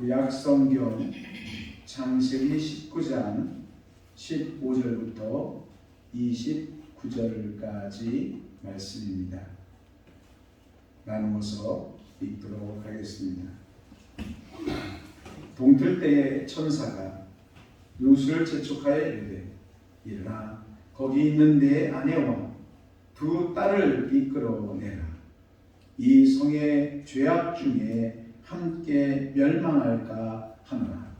구약성경 창세기 19장 15절부터 29절까지 말씀입니다. 나누어서 읽도록 하겠습니다. 동틀 때에 천사가 롯을 재촉하여 이르되 일어나 거기 있는 내 아내와 두 딸을 이끌어내라. 이 성의 죄악 중에 함께 멸망할까 하노라.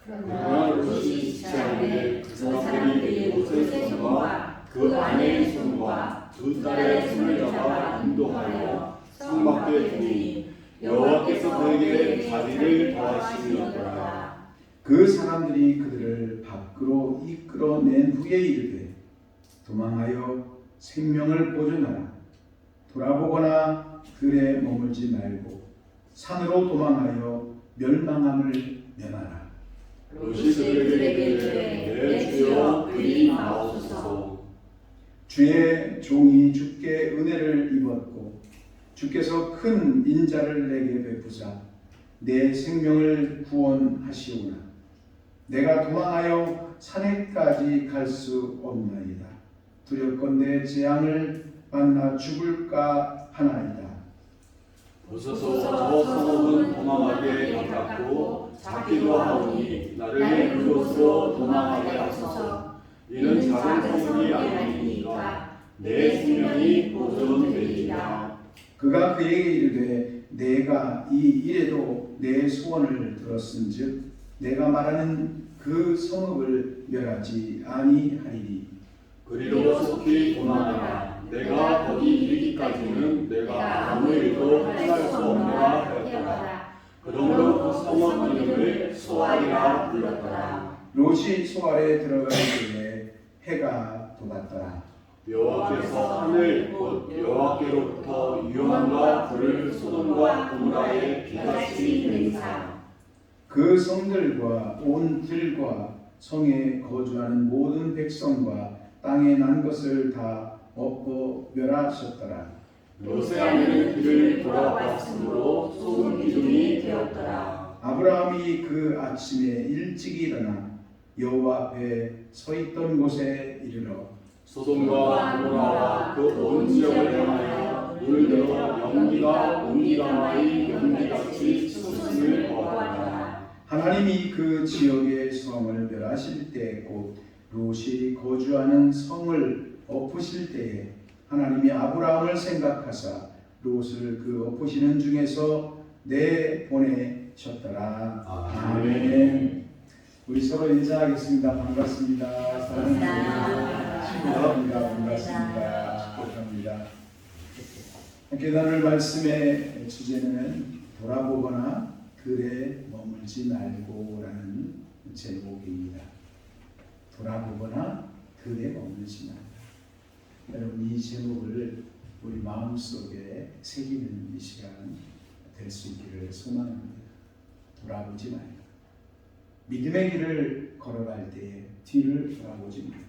그러나 롯이 지체하되 그 사람들이 롯의 손과 그 아내의 손과 두 딸의 손을 잡아 인도하여 성 밖에 두니 여호와께서 그에게 자비를 더하시니더라. 그 사람들이 그들을 밖으로 이끌어낸 후에 이르되 도망하여 생명을 보존하라. 돌아보거나 들에 머물지 말고 산으로 도망하여 멸망함을 면하라. 롯이 그들에게 이르되 내 주여 그리 나옵소서. 주의 종이 주께 은혜를 입었고 주께서 큰 인자를 내게 베푸사 내 생명을 구원하시오나 내가 도망하여 산에까지 갈 수 없나이다. 두렵건대 재앙을 만나 죽을까 하나이다. 보소서 저 성읍은 도망하게 가깝고 작기도 하오니 나를 그곳으로 도망하게 하소서. 이는 작은 성읍이 아니니까 내 생명이 보존되리이다. 그가 그에게 이르되 내가 이 일에도 내 소원을 들었은즉 내가 말하는 그 성읍을 멸하지 아니하리니 그리로 속히 도망하라. 내가 거기 이르기까지는 내가 아무 일도 행할 수 없노라 하였더라. 그러므로 그 성읍 이름을 소알이라 불렀더라. 롯이 소알에 들어가기에 해가 돋았더라. 여호와께서 하늘 곧 여호와께로부터 유황과 불을 소돔과 고모라에 비같이 내리사 그 성들과 온 들과 성에 거주하는 모든 백성과 땅에 난 것을 다 엎어 멸하셨더라. 롯의 아내는 그를 돌아봤으므로 소금 기둥이 되었더라. 아브라함이 그 아침에 일찍 일어나 여호와 앞에 서 있던 곳에 이르러 소돔과 고모라와 그 온 지역을 향하여 눈을 들어 연기가 온기가마의 연기같이 솟음을 보았더라. 하나님이 그 지역의 성을 멸하실 때 곧 롯이 거주하는 성을 엎으실 때에 하나님이 아브라함을 생각하사 롯을 그 엎으시는 중에서 내보내셨더라. 아멘. 우리 서로 인사하겠습니다. 반갑습니다. 사랑하는 친구입니다. 반갑습니다. 축복합니다. 함께 나눌 말씀의 주제는 돌아보거나 들에 머물지 말고라는 제목입니다. 돌아보거나 들에 머물지 말고. 여러분 이 제목을 우리 마음속에 새기는 이 시간 될 수 있기를 소망합니다. 돌아보지 말고 믿음의 길을 걸어갈 때에 뒤를 돌아보지 말고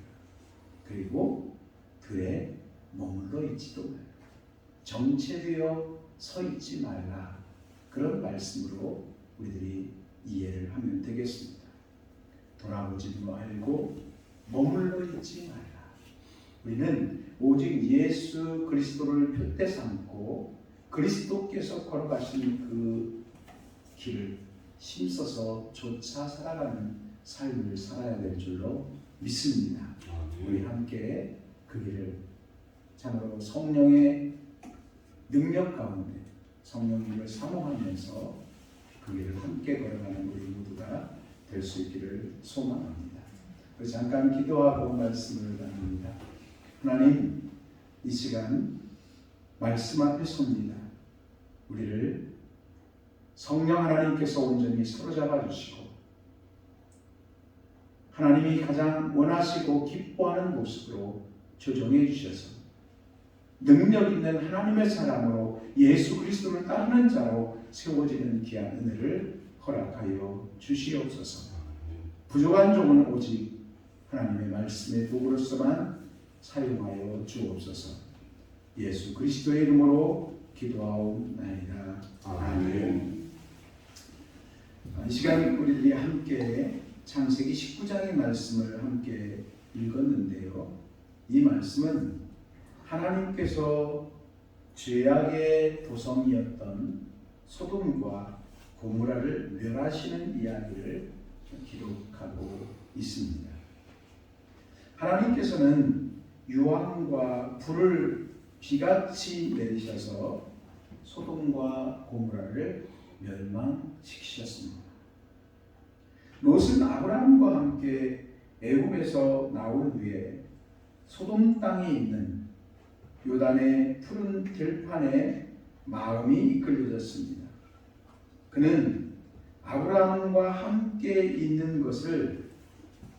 그리고 들에 머물러 있지도 말고 정체되어 서 있지 말라. 그런 말씀으로 우리들이 이해를 하면 되겠습니다. 돌아보지 말고 머물러 있지 말라. 우리는 오직 예수 그리스도를 표대 삼고 그리스도께서 걸어가신 그 길을 힘써서 쫓아 살아가는 삶을 살아야 될 줄로 믿습니다. 우리 함께 그 길을 참으로 성령의 능력 가운데 성령님을 사모하면서 그 길을 함께 걸어가는 우리 모두가 될 수 있기를 소망합니다. 그래서 잠깐 기도하고 말씀을 나눕니다. 하나님, 이 시간 말씀 앞에 섭니다. 우리를 성령 하나님께서 온전히 사로잡아 주시고 하나님이 가장 원하시고 기뻐하는 모습으로 조정해 주셔서 능력 있는 하나님의 사람으로 예수 그리스도를 따르는 자로 세워지는 귀한 은혜를 허락하여 주시옵소서. 부족한 종은 오직 하나님의 말씀의 도구로서만 사용하여 주옵소서. 예수 그리스도의 이름으로 기도하옵나이다. 아멘. 이 시간 우리들이 함께 창세기 19장의 말씀을 함께 읽었는데요. 이 말씀은 하나님께서 죄악의 도성이었던 소돔과 고모라를 멸하시는 이야기를 기록하고 있습니다. 하나님께서는 유황과 불을 비같이 내리셔서 소돔과 고모라를 멸망시키셨습니다. 롯은 아브라함과 함께 애굽에서 나온 후에 소돔 땅에 있는 요단의 푸른 들판에 마음이 이끌려졌습니다. 그는 아브라함과 함께 있는 것을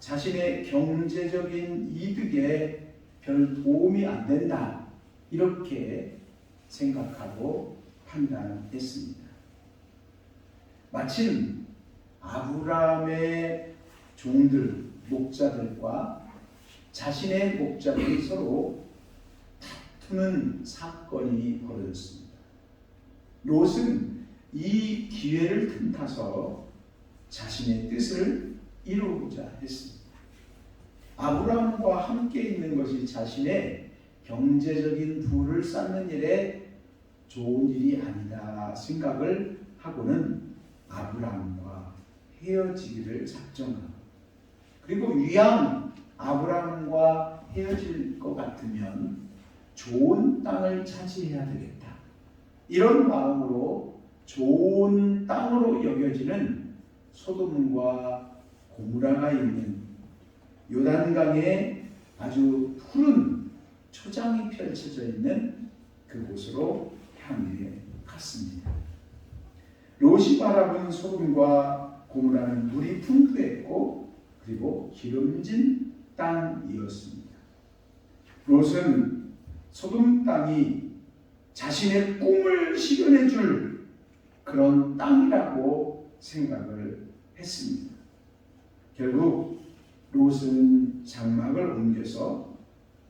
자신의 경제적인 이득에 별 도움이 안 된다, 이렇게 생각하고 판단했습니다. 마침 아브라함의 종들, 목자들과 자신의 목자들이 서로 다투는 사건이 벌어졌습니다. 롯은 이 기회를 틈타서 자신의 뜻을 이루고자 했습니다. 아브라함과 함께 있는 것이 자신의 경제적인 부를 쌓는 일에 좋은 일이 아니다 생각을 하고는 아브라함과 헤어지기를 작정하고, 그리고 위양 아브라함과 헤어질 것 같으면 좋은 땅을 차지해야 되겠다, 이런 마음으로 좋은 땅으로 여겨지는 소돔과 고모라가 있는 요단강에 아주 푸른 초장이 펼쳐져 있는 그곳으로 향해 갔습니다. 롯이 바라본 소돔과 고모라는 물이 풍부했고 그리고 기름진 땅이었습니다. 롯은 소돔 땅이 자신의 꿈을 실현해 줄 그런 땅이라고 생각을 했습니다. 결국 롯은 장막을 옮겨서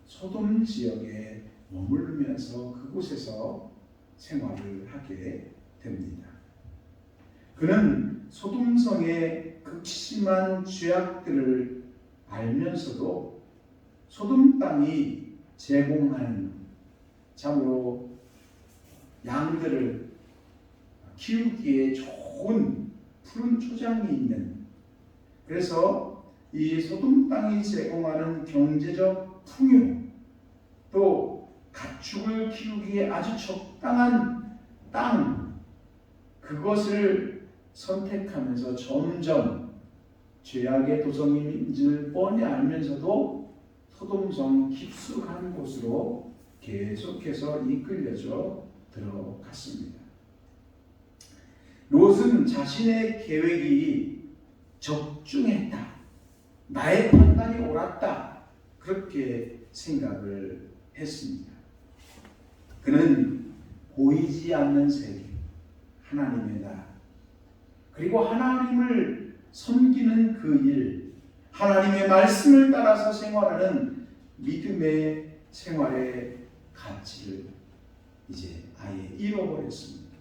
소돔 지역에 머무르면서 그곳에서 생활을 하게 됩니다. 그는 소돔성의 극심한 죄악들을 알면서도 소돔 땅이 제공하는, 참으로 양들을 키우기에 좋은 푸른 초장이 있는, 그래서 이 소돔 땅이 제공하는 경제적 풍요, 또 가축을 키우기에 아주 적당한 땅, 그것을 선택하면서 점점 죄악의 도성인 줄 뻔히 알면서도 소돔성 깊숙한 곳으로 계속해서 이끌려져 들어갔습니다. 롯은 자신의 계획이 적중했다, 나의 판단이 옳았다, 그렇게 생각을 했습니다. 그는 보이지 않는 세계, 하나님의 나라, 그리고 하나님을 섬기는 그 일, 하나님의 말씀을 따라서 생활하는 믿음의 생활의 가치를 이제 아예 잃어버렸습니다.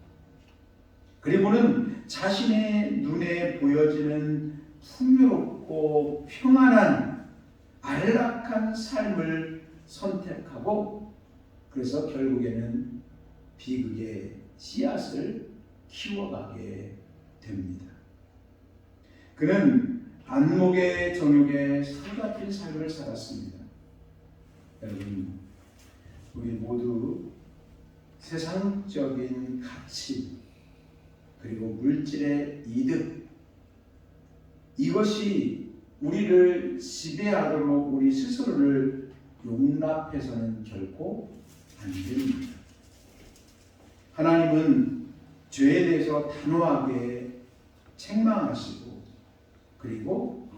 그리고는 자신의 눈에 보여지는 풍요롭고 평안한 안락한 삶을 선택하고, 그래서 결국에는 비극의 씨앗을 키워가게 됩니다. 그는 안목의 정욕에 사로잡힌 삶을 살았습니다. 여러분, 우리 모두 세상적인 가치, 그리고 물질의 이득, 이것이 우리를 지배하도록 우리 스스로를 용납해서는 결코 안 됩니다. 하나님은 죄에 대해서 단호하게 책망하시고, 그리고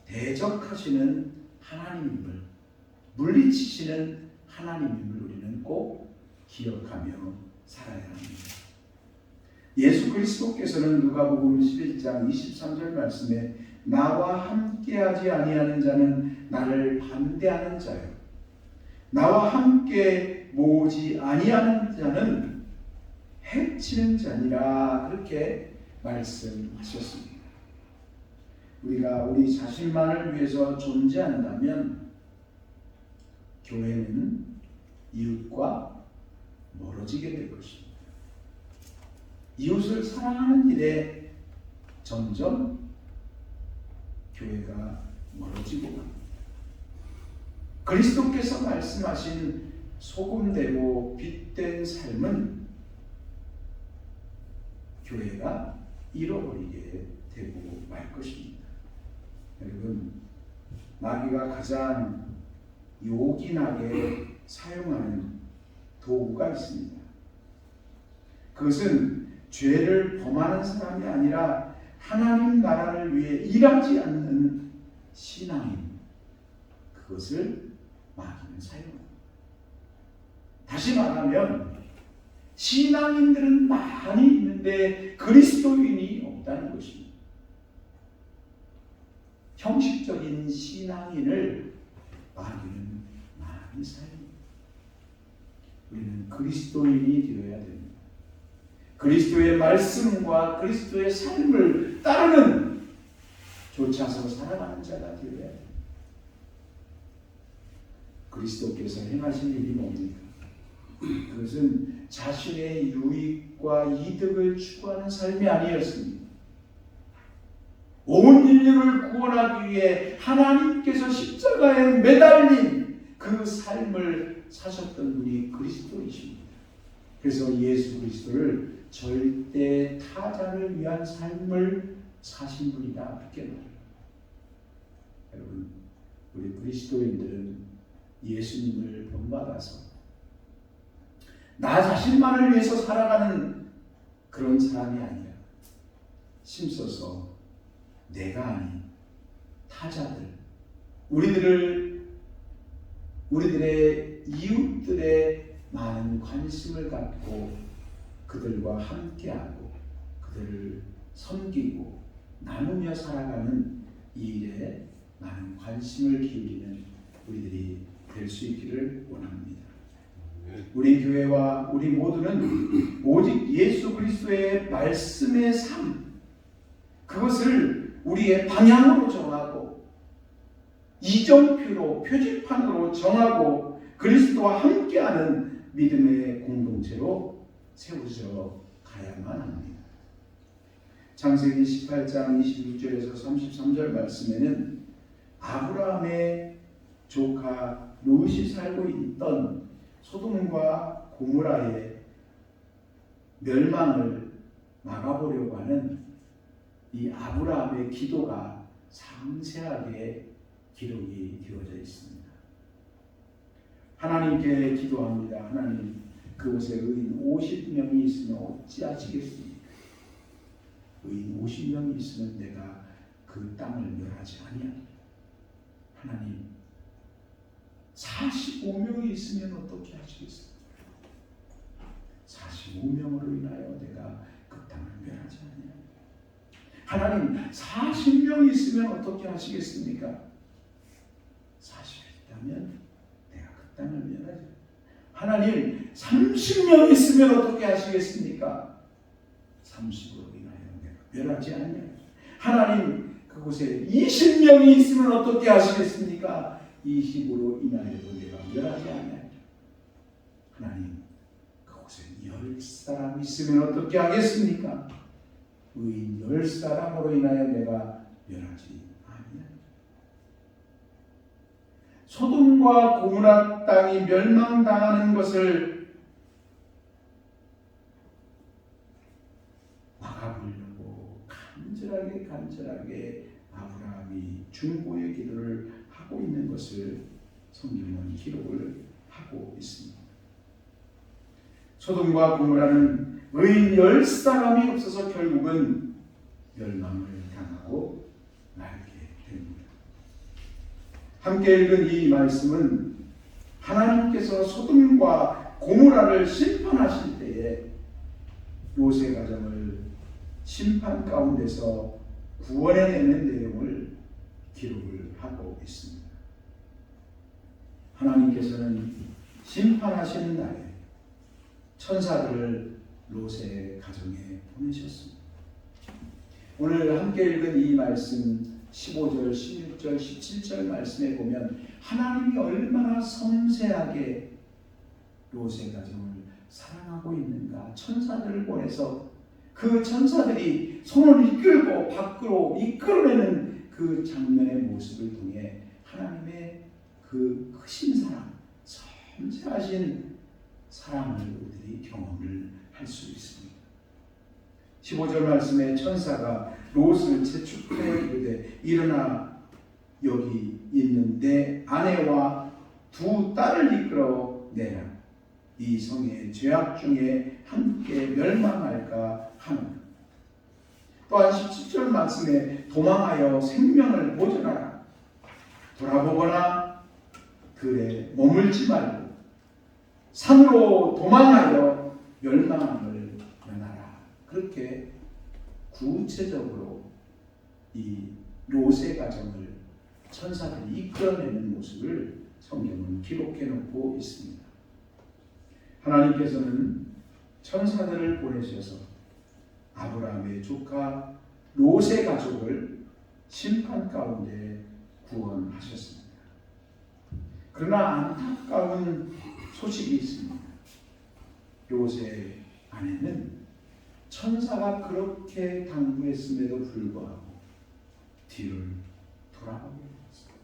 대적하시는 하나님임을, 물리치시는 하나님임을 우리는 꼭 기억하며 살아야 합니다. 예수 그리스도께서는 누가복음 11장 23절 말씀에 나와 함께하지 아니하는 자는 나를 반대하는 자요, 나와 함께 모으지 아니하는 자는 해치는 자니라, 그렇게 말씀하셨습니다. 우리가 우리 자신만을 위해서 존재한다면 교회는 이웃과 멀어지게 될 것입니다. 이웃을 사랑하는 일에 점점 교회가 멀어지고 갑니다. 그리스도께서 말씀하신 소금되고 빛된 삶은 교회가 잃어버리게 되고 말 것입니다. 여러분, 마귀가 가장 요긴하게 사용하는 도구가 있습니다. 그것은 죄를 범하는 사람이 아니라 하나님 나라를 위해 일하지 않는 신앙인, 그것을 마귀는 사용합니다. 다시 말하면 신앙인들은 많이 있는데 그리스도인이 없다는 것입니다. 형식적인 신앙인을 마귀는 많이 사용합니다. 우리는 그리스도인이 되어야 됩니다. 그리스도의 말씀과 그리스도의 삶을 따르는 좇아서 살아가는 자가 되어야 됩니다. 그리스도께서 행하신 일이 뭡니까? 그것은 자신의 유익과 이득을 추구하는 삶이 아니었습니다. 온 인류를 구원하기 위해 하나님께서 십자가에 매달린 그 삶을 사셨던 분이 그리스도이십니다. 그래서 예수 그리스도를 절대 타자를 위한 삶을 사신 분이다, 그렇게 말합니다. 여러분, 우리 그리스도인들은 예수님을 본받아서 나 자신만을 위해서 살아가는 그런 사람이 아니라 힘써서 내가 아닌 타자들, 우리들의 이웃들의 많은 관심을 갖고 그들과 함께하고 그들을 섬기고 나누며 살아가는 이 일에 많은 관심을 기울이는 우리들이 될 수 있기를 원합니다. 우리 교회와 우리 모두는 오직 예수 그리스도의 말씀의 삶, 그것을 우리의 방향으로 정하고 이정표로 표지판으로 정하고 그리스도와 함께하는 믿음의 공동체로 세워져 가야만 합니다. 창세기 18장 26절에서 33절 말씀에는 아브라함의 조카 롯이 살고 있던 소돔과 고모라의 멸망을 막아보려고 하는 이 아브라함의 기도가 상세하게 기록이 되어져 있습니다. 하나님께 기도합니다. 하나님, 그곳에 의인 50명이 있으면 어찌하시겠습니까? 의인 50명이 있으면 내가 그 땅을 멸하지 아니하리라. 하나님, 45명이 있으면 어떻게 하시겠습니까? 45명으로 인하여 내가 그 땅을 멸하지 아니하리라. 하나님, 40명이 있으면 어떻게 하시겠습니까? 40이 있다면 내가 그 땅을 멸하지. 하나님, 30명이 있으면 어떻게 하시겠습니까? 30으로 인하여 내가 멸하지 아니하리라. 하나님, 그곳에 20명이 있으면 어떻게 하시겠습니까? 20으로 인하여도 내가 멸하지 아니하리라. 하나님, 그곳에 10사람 있으면 어떻게 하겠습니까? 의인 10사람으로 인하여 내가 멸하지 아니하리라. 소돔과 고모라 땅이 멸망당하는 것을 막아보려고 간절하게 아브라함이 중보의 기도를 하고 있는 것을 성경은 기록을 하고 있습니다. 소돔과 고모라는 의인 10사람이 없어서 결국은 멸망을 당하고 말게 됩니다. 함께 읽은 이 말씀은 하나님께서 소돔과 고모라를 심판하실 때에 롯의 가정을 심판 가운데서 구원해내는 내용을 기록을 하고 있습니다. 하나님께서는 심판하시는 날에 천사들을 롯의 가정에 보내셨습니다. 오늘 함께 읽은 이 말씀 15절, 16절, 17절 말씀에 보면 하나님이 얼마나 섬세하게 롯의 가정을 사랑하고 있는가. 천사들을 보내서 그 천사들이 손을 이끌고 밖으로 이끌어내는 그 장면의 모습을 통해 하나님의 그 크신 사랑, 섬세하신 사랑을 우리들이 경험을 할 수 있습니다. 15절 말씀에 천사가 롯을 재촉하여 이르되 일어나 여기 있는 내 아내와 두 딸을 이끌어 내라. 이 성의 죄악 중에 함께 멸망할까 하노라. 또한 17절 말씀에 도망하여 생명을 보존하라. 돌아보거나 들에 머물지 말고 산으로 도망하여 멸망함을 면하라. 그렇게 구체적으로 이 롯의 가정을 천사들이 이끌어내는 모습을 성경은 기록해 놓고 있습니다. 하나님께서는 천사들을 보내셔서 아브라함의 조카 롯의 가족을 심판 가운데 구원하셨습니다. 그러나 안타까운 소식이 있습니다. 롯의 아내는 천사가 그렇게 당부했음에도 불구하고 뒤를 돌아보게 되었습니다.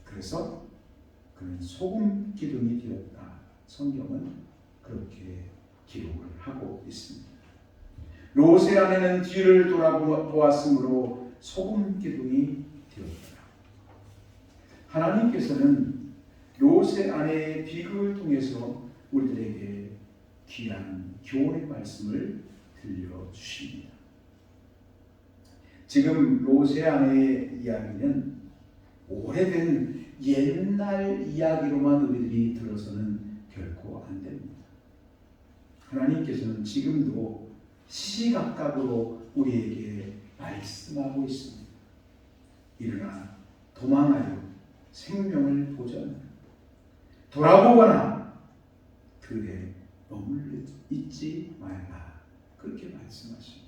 그래서 그는 소금 기둥이 되었다. 성경은 그렇게 기록을 하고 있습니다. 롯의 아내는 뒤를 돌아보았으므로 소금 기둥이 되었다. 하나님께서는 롯의 아내의 비극을 통해서 우리들에게 귀한 교훈의 말씀을 들려주십니다. 지금 롯의 아내의 이야기는 오래된 옛날 이야기로만 우리들이 들어서는 결코 안 됩니다. 하나님께서는 지금도 시시각각으로 우리에게 말씀하고 있습니다. 일어나 도망하여 생명을 보존하라. 돌아보거나 들에 머물러 있지 말라. 그렇게 말씀하십니다.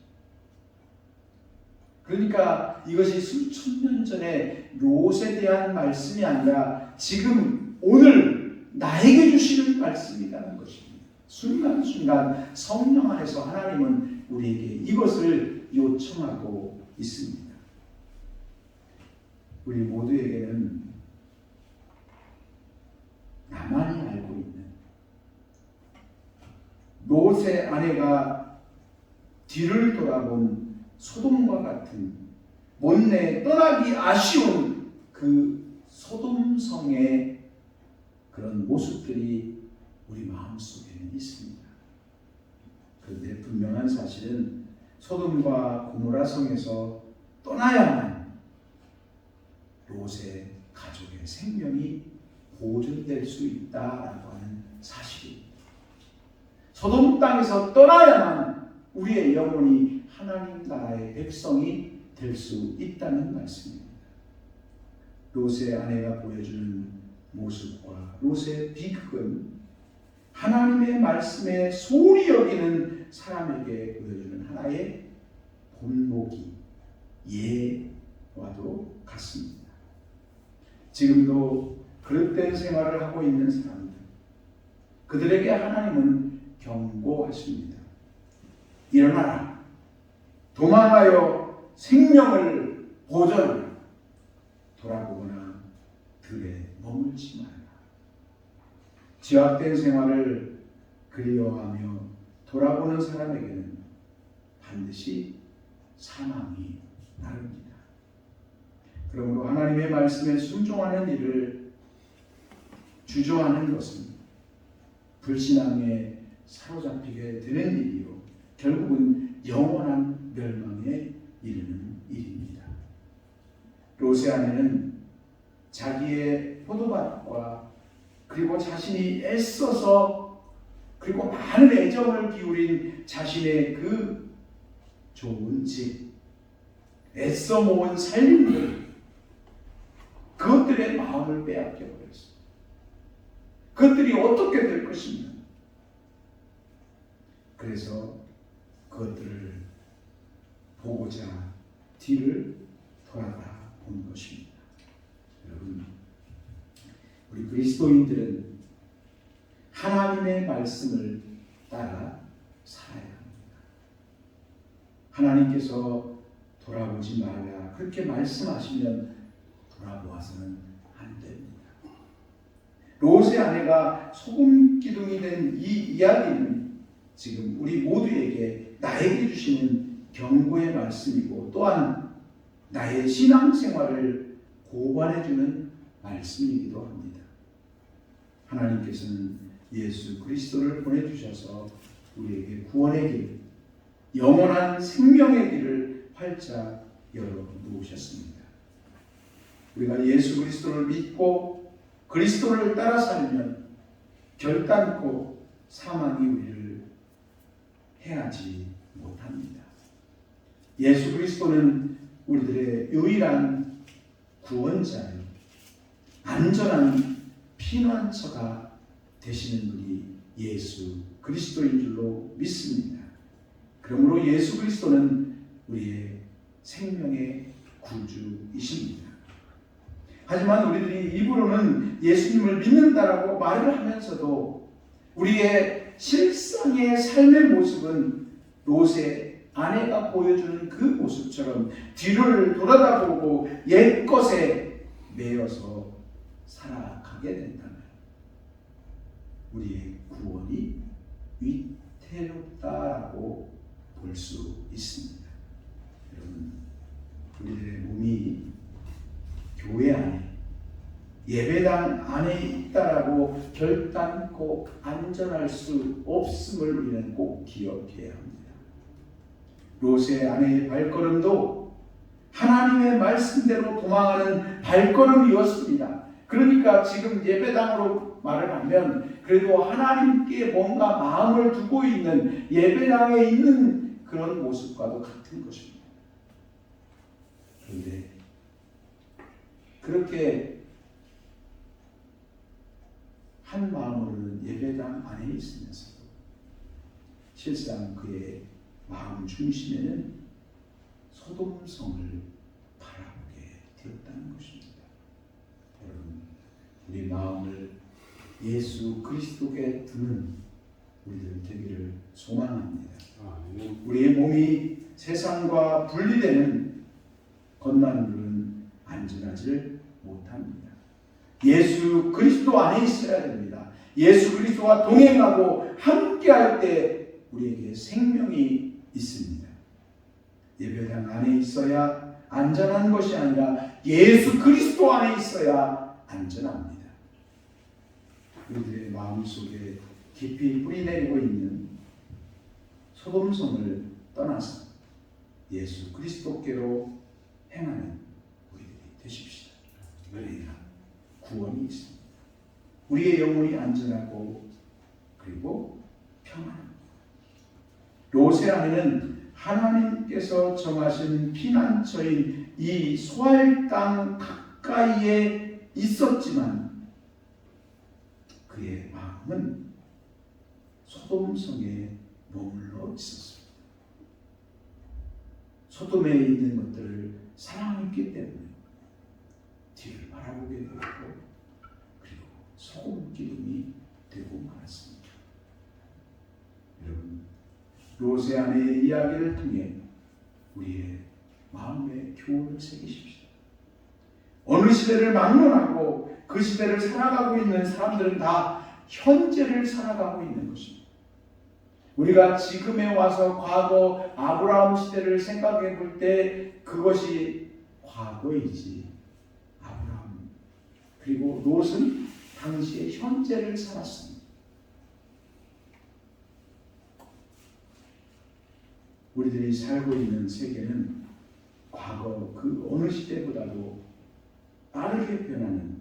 그러니까 이것이 수천 년 전에 롯에 대한 말씀이 아니라 지금 오늘 나에게 주시는 말씀이라는 것입니다. 순간순간 성령 안에서 하나님은 우리에게 이것을 요청하고 있습니다. 우리 모두에게는 나만이 알고 있는 롯의 아내가 뒤를 돌아본 소돔과 같은 못내 떠나기 아쉬운 그 소돔성의 그런 모습들이 우리 마음속에는 있습니다. 그런데 분명한 사실은 소돔과 고모라 성에서 떠나야만 롯의 가족의 생명이 보존될 수 있다라고 하는 사실입니다. 소돔 땅에서 떠나야만 우리의 영혼이 하나님 나라의 백성이 될 수 있다는 말씀입니다. 롯의 아내가 보여주는 모습과 롯의 비극은 하나님의 말씀에 소홀히 여기는 사람에게 보여주는 하나의 본보기, 예와도 같습니다. 지금도 그릇된 생활을 하고 있는 사람들, 그들에게 하나님은 경고하십니다. 일어나라. 도망하여 생명을 보존하라. 돌아보거나 들에 머물지 말라. 죄악된 생활을 그리워하며 돌아보는 사람에게는 반드시 사망이 나릅니다. 그러므로 하나님의 말씀에 순종하는 일을 주저하는 것은 불신앙에 사로잡히게 되는 일이요 결국은 영원한 멸망에 이르는 일입니다. 롯의 아내는 자기의 포도밭과 그리고 자신이 애써서 그리고 많은 애정을 기울인 자신의 그 좋은 집, 애써 모은 살림들, 그것들의 마음을 빼앗겨 버렸습니다. 그것들이 어떻게 될 것인가? 그래서 그것들을 보고자 뒤를 돌아다 본 것입니다. 여러분, 우리 그리스도인들은 하나님의 말씀을 따라 살아야 합니다. 하나님께서 돌아보지 말라 그렇게 말씀하시면 돌아보아서는 안 됩니다. 롯의 아내가 소금 기둥이 된 이 이야기는 지금 우리 모두에게 나에게 주시는 경고의 말씀이고 또한 나의 신앙생활을 고발해주는 말씀이기도 합니다. 하나님께서는 예수 그리스도를 보내주셔서 우리에게 구원의 길, 영원한 생명의 길을 활짝 열어놓으셨습니다. 우리가 예수 그리스도를 믿고 그리스도를 따라 살면 결단코 사망이 우리를 해하지 못합니다. 예수 그리스도는 우리들의 유일한 구원자요, 안전한 피난처가 되시는 분이 예수 그리스도인 줄로 믿습니다. 그러므로 예수 그리스도는 우리의 생명의 구주이십니다. 하지만 우리들이 입으로는 예수님을 믿는다라고 말을 하면서도 우리의 실상의 삶의 모습은 롯의 아내가 보여주는 그 모습처럼 뒤를 돌아다보고 옛것에 매여서 살아가게 된다면 우리의 구원이 위태롭다라고 볼 수 있습니다. 여러분, 우리들의 몸이 교회 안에 예배당 안에 있다라고 결단코 안전할 수 없음을 우리는 꼭 기억해야 합니다. 롯의 아내의 발걸음도 하나님의 말씀대로 도망하는 발걸음이었습니다. 그러니까 지금 예배당으로 말을 하면 그래도 하나님께 뭔가 마음을 두고 있는 예배당에 있는 그런 모습과도 같은 것입니다. 그런데 그렇게 한 마음으로는 예배당 안에 있으면서도 실상 그의 마음 중심에는 소돔성을 바라보게 되었다는 것입니다. 여러분, 우리 마음을 예수 그리스도께 두는 우리들 되기를 소망합니다. 우리의 몸이 세상과 분리되는 것만으로는 안전하지 못합니다. 예수 그리스도 안에 있어야 됩니다. 예수 그리스도와 동행하고 함께할 때 우리에게 생명이 있습니다. 예배당 안에 있어야 안전한 것이 아니라 예수 그리스도 안에 있어야 안전합니다. 우리들의 마음속에 깊이 뿌리내리고 있는 소돔성을 떠나서 예수 그리스도께로 행하는 우리들이 되십시다. 우리가 구원이 있습니다. 우리의 영혼이 안전하고 그리고 평안합니다. 롯의 아내는 하나님께서 정하신 피난처인 이 소알 땅 가까이에 있었지만 그의 마음은 소돔성에 머물러 있었습니다. 소돔에 있는 것들을 사랑했기 때문에 뒤를 바라보게 되었고 그리고 소금 기둥이 되고 말았습니다. 여러분, 롯의 아내의 이야기를 통해 우리의 마음에 교훈을 새기십시오. 어느 시대를 막론하고 그 시대를 살아가고 있는 사람들은 다 현재를 살아가고 있는 것입니다. 우리가 지금에 와서 과거 아브라함 시대를 생각해 볼 때 그것이 과거이지 아브라함 그리고 롯은 당시의 현재를 살았습니다. 우리들이 살고 있는 세계는 과거 그 어느 시대보다도 빠르게 변하는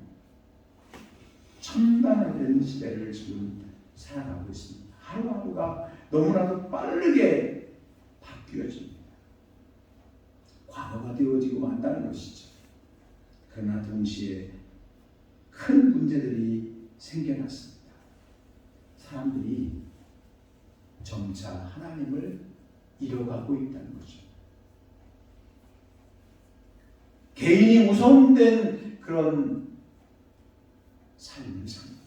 첨단화된 시대를 지금 살아가고 있습니다. 하루하루가 너무나도 빠르게 바뀌어집니다. 과거가 되어지고 만다는 것이죠. 그러나 동시에 큰 문제들이 생겨났습니다. 사람들이 점차 하나님을 잃어가고 있다는 거죠. 개인이 우선된 그런 삶을 삽니다.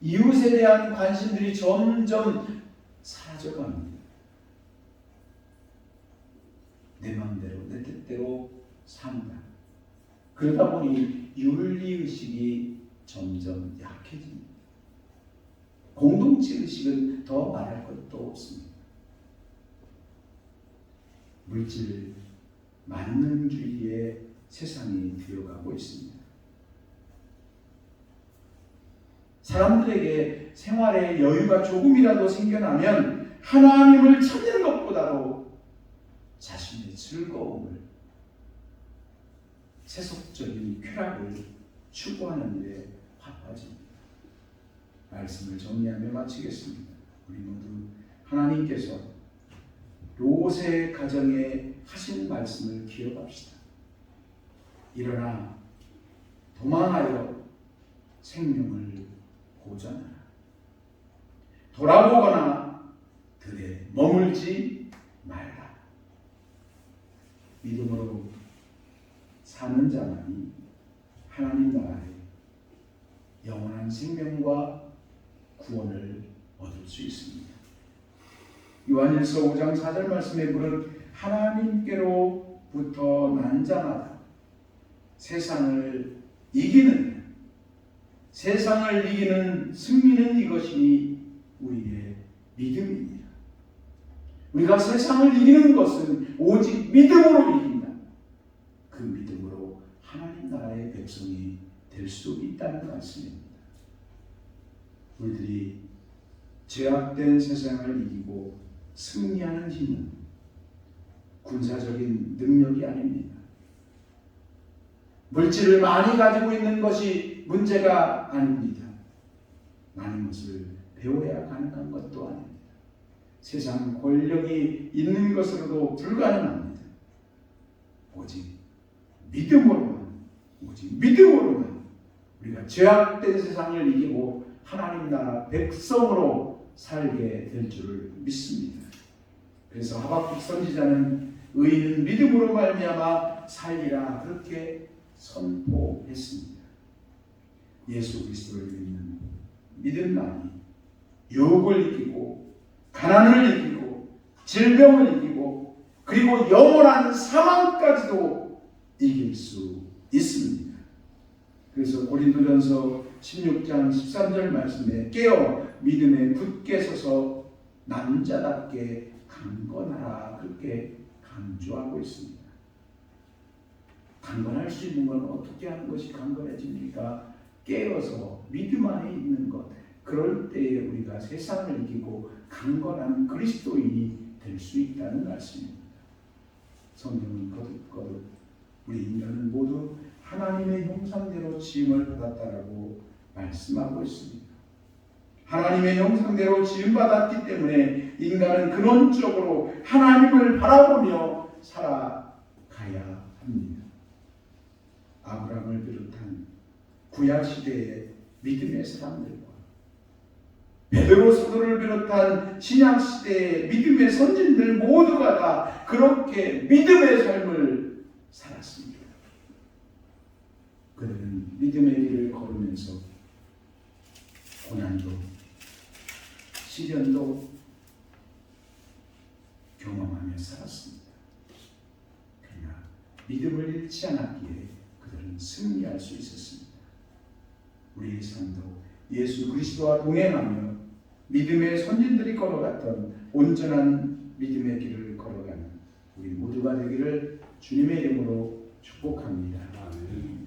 이웃에 대한 관심들이 점점 사라져갑니다. 내 마음대로 내 뜻대로 산다. 그러다 보니 윤리의식이 점점 약해집니다. 공동체의식은 더 말할 것도 없습니다. 물질 만능주의의 세상이 되어가고 있습니다. 사람들에게 생활에 여유가 조금이라도 생겨나면 하나님을 찾는 것보다도 자신의 즐거움을, 세속적인 쾌락을 추구하는 데 바빠집니다. 말씀을 정리하며 마치겠습니다. 우리 모두 하나님께서 롯의 가정에 하신 말씀을 기억합시다. 일어나 도망하여 생명을 보존하라. 돌아보거나 들에 머물지 말라. 믿음으로 사는 자만이 하나님 나라의 영원한 생명과 구원을 얻을 수 있습니다. 요한일서 5장 4절 말씀에 보면 하나님께로부터 난 자마다 세상을 이기는, 세상을 이기는 승리는 이것이 우리의 믿음입니다. 우리가 세상을 이기는 것은 오직 믿음으로 이긴다. 그 믿음으로 하나님 나라의 백성이 될 수 있다는 말씀입니다. 우리들이 죄악된 세상을 이기고 승리하는 힘은 군사적인 능력이 아닙니다. 물질을 많이 가지고 있는 것이 문제가 아닙니다. 많은 것을 배워야 가능한 것도 아닙니다. 세상 권력이 있는 것으로도 불가능합니다. 오직 믿음으로만 우리가 죄악된 세상을 이기고 하나님 나라 백성으로 살게 될 줄을 믿습니다. 그래서 하박국 선지자는 의인은 믿음으로 말미암아 살리라 그렇게 선포했습니다. 예수 그리스도를 믿는 믿음만이 유혹을 이기고 가난을 이기고 질병을 이기고 그리고 영원한 사망까지도 이길 수 있습니다. 그래서 고린도전서 16장 13절 말씀에 깨어 믿음에 굳게 서서 남자답게 강건하라 그렇게 강조하고 있습니다. 강건할 수 있는 건 어떻게 하는 것이 강건해집니까? 깨어서 믿음 안에 있는 것. 그럴 때에 우리가 세상을 이기고 강건한 그리스도인이 될 수 있다는 말씀입니다. 성경은 거듭거듭 우리 인간은 모두 하나님의 형상대로 지음을 받았다라고 말씀하고 있습니다. 하나님의 형상대로 지음받았기 때문에 인간은 근원적으로 하나님을 바라보며 살아가야 합니다. 아브라함을 비롯한 구약시대의 믿음의 사람들과 베드로 사도를 비롯한 신약시대의 믿음의 선진들 모두가 다 그렇게 믿음의 삶을 살았습니다. 그들은 믿음의 길을 걸으면서 고난도 시련도 경험하며 살았습니다. 그러나 믿음을 잃지 않았기에 그들은 승리할 수 있었습니다. 우리의 삶도 예수 그리스도와 동행하며 믿음의 선진들이 걸어갔던 온전한 믿음의 길을 걸어가는 우리 모두가 되기를 주님의 이름으로 축복합니다. 아멘.